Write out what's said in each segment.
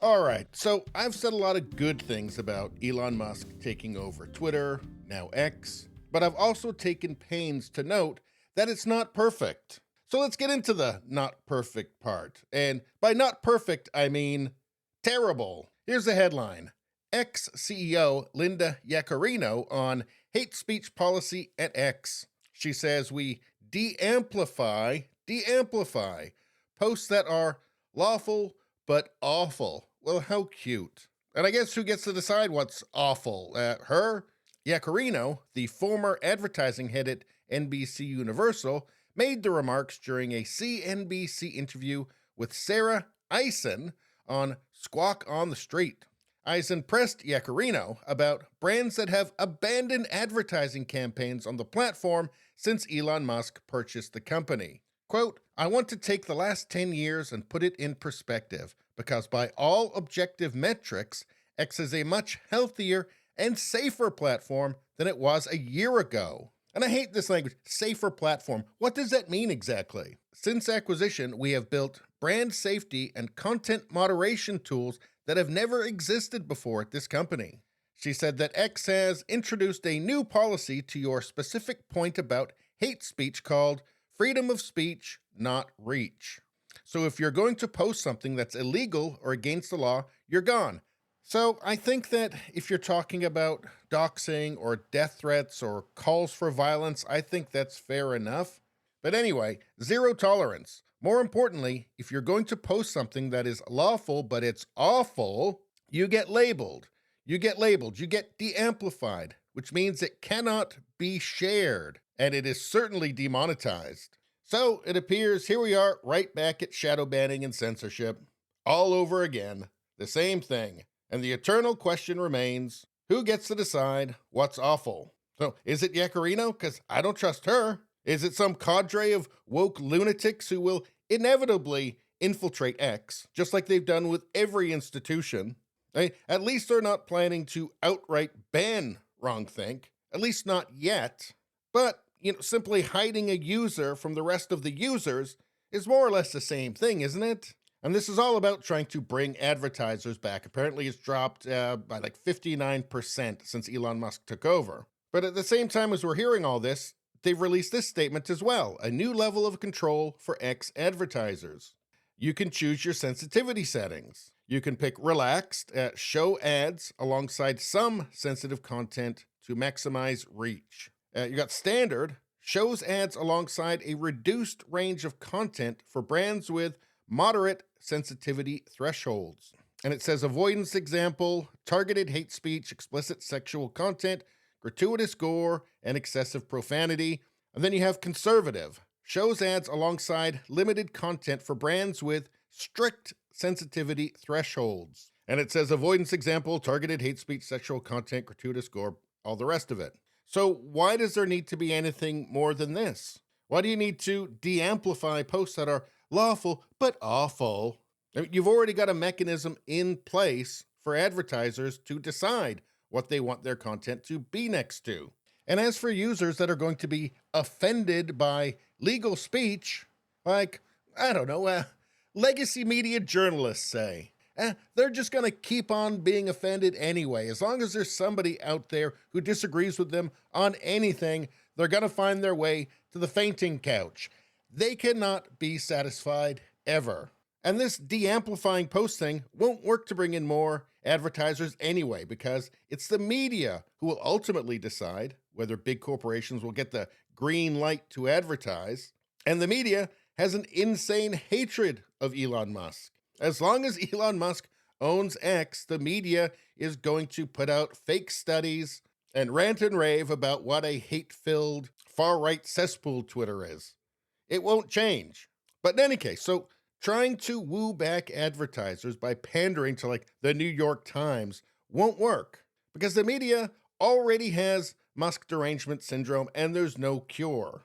All right, so I've said a lot of good things about Elon Musk taking over Twitter, now X, but I've also taken pains to note that it's not perfect. So let's get into the not perfect part. And by not perfect, I mean terrible. Here's the headline: X CEO Linda Yaccarino on hate speech policy at X. She says we de-amplify posts that are lawful but awful. Well, how cute. And I guess who gets to decide what's awful? Her? Yaccarino, the former advertising head at NBC Universal, made the remarks during a CNBC interview with Sarah Eisen on Squawk on the Street. Eisen pressed Yaccarino about brands that have abandoned advertising campaigns on the platform since Elon Musk purchased the company. Quote, I want to take the last 10 years and put it in perspective, because by all objective metrics, X is a much healthier and safer platform than it was a year ago. And I hate this language, safer platform. What does that mean exactly? Since acquisition, we have built brand safety and content moderation tools that have never existed before at this company. She said that X has introduced a new policy to your specific point about hate speech called freedom of speech, not reach. So if you're going to post something that's illegal or against the law, you're gone. So I think that if you're talking about doxing or death threats or calls for violence, I think that's fair enough. But anyway, zero tolerance. More importantly, if you're going to post something that is lawful but it's awful, you get labeled. You get de-amplified, which means it cannot be shared, and it is certainly demonetized. So it appears here we are right back at shadow banning and censorship, all over again, the same thing. And the eternal question remains, who gets to decide what's awful? So is it Yaccarino? Because I don't trust her. Is it some cadre of woke lunatics who will inevitably infiltrate X, just like they've done with every institution? At least they're not planning to outright ban wrongthink, at least not yet. But, simply hiding a user from the rest of the users is more or less the same thing, isn't it? And this is all about trying to bring advertisers back. Apparently it's dropped by like 59% since Elon Musk took over. But at the same time as we're hearing all this, they've released this statement as well, a new level of control for X advertisers. You can choose your sensitivity settings. You can pick relaxed, show ads alongside some sensitive content to maximize reach. You got standard, shows ads alongside a reduced range of content for brands with moderate sensitivity thresholds. And it says avoidance example, targeted hate speech, explicit sexual content, gratuitous gore, and excessive profanity. And then you have conservative, shows ads alongside limited content for brands with strict sensitivity thresholds. And it says avoidance example, targeted hate speech, sexual content, gratuitous gore, all the rest of it. So why does there need to be anything more than this? Why do you need to de-amplify posts that are lawful but awful? I mean, you've already got a mechanism in place for advertisers to decide what they want their content to be next to. And as for users that are going to be offended by legal speech, like, I don't know, legacy media journalists say, they're just going to keep on being offended anyway. As long as there's somebody out there who disagrees with them on anything, they're going to find their way to the fainting couch. They cannot be satisfied ever. And this de-amplifying post thing won't work to bring in more advertisers anyway, because it's the media who will ultimately decide whether big corporations will get the green light to advertise. And the media has an insane hatred of Elon Musk. As long as Elon Musk owns X, the media is going to put out fake studies and rant and rave about what a hate-filled far-right cesspool Twitter is. It won't change. But in any case, so trying to woo back advertisers by pandering to like the New York Times won't work, because the media already has Musk derangement syndrome and there's no cure.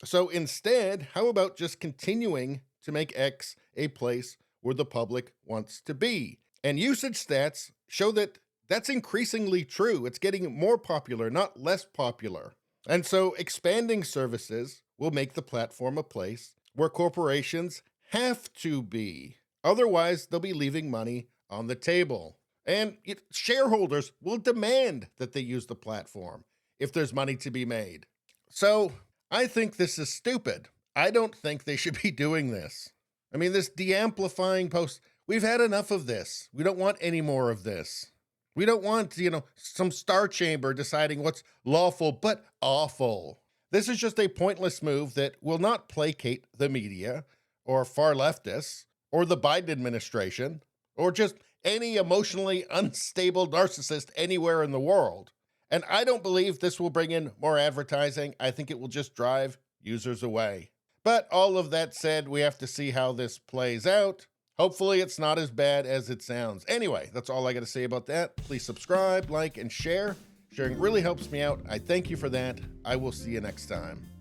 So instead, how about just continuing to make X a place where the public wants to be? And usage stats show that that's increasingly true. It's getting more popular, not less popular. And so expanding services will make the platform a place where corporations have to be. Otherwise, they'll be leaving money on the table. And shareholders will demand that they use the platform if there's money to be made. So I think this is stupid. I don't think they should be doing this. I mean, this deamplifying post, we've had enough of this. We don't want any more of this. We don't want, some star chamber deciding what's lawful but awful. This is just a pointless move that will not placate the media or far leftists or the Biden administration or just any emotionally unstable narcissist anywhere in the world. And I don't believe this will bring in more advertising. I think it will just drive users away. But all of that said, we have to see how this plays out. Hopefully it's not as bad as it sounds. Anyway, that's all I got to say about that. Please subscribe, like, and share. Sharing really helps me out. I thank you for that. I will see you next time.